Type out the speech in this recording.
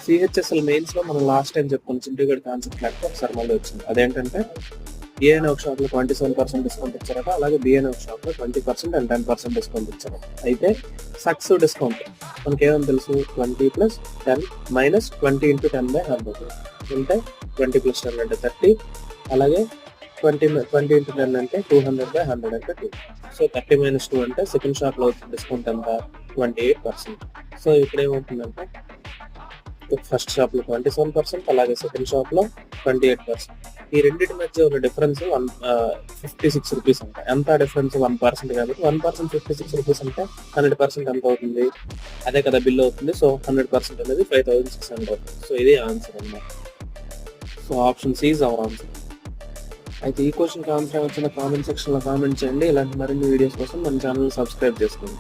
CHSL mains లో మనం last time చెప్పుకున్న చింటిగడ్ కాన్సెప్ట్ లేకపోతే ఒకసారి మళ్ళీ వచ్చింది. అదేంటంటే ఏ అనే ఒక షాప్ లో 27% డిస్కౌంట్ ఇచ్చారట, అలాగే బి అనే ఒక షాప్ లో 20% అండ్ 10% డిస్కౌంట్ ఇచ్చారు. అయితే సక్స్ డిస్కౌంట్ మనకి ఏమని తెలుసు, 20 + 10 మైనస్ 20 × 10/100 అంటే 20 + 10 అంటే 30, అలాగే 20 × 10 అంటే 200/100 అంటే 2. సో 30 - 2 అంటే సెకండ్ షాప్ లో వచ్చిన డిస్కౌంట్ ఎంత, 28%. సో ఇప్పుడు ఏమవుతుందంటే ఫస్ట్ షాప్ లో 27%, అలాగే సెకండ్ షాప్ లో 28%. ఈ రెండింటి మధ్య ఉన్న డిఫరెన్స్ 56 రూపీస్ అంట. ఎంత డిఫరెన్స్, 1% కాబట్టి 1% 56 రూపీస్ అంటే 100% ఎంత అవుతుంది, అదే కదా బిల్ అవుతుంది. సో 100% అనేది 5600 అవుతుంది. సో ఇది ఆన్సర్ అన్నమాట. So option C is our answer. అయితే ఈ క్వశ్చన్కి ఆన్సర్ వచ్చిన కామెంట్ సెక్షన్ లో కామెంట్ చేయండి. ఇలాంటి మరిన్ని వీడియోస్ కోసం మన ఛానల్ సబ్స్క్రైబ్ చేసుకోండి.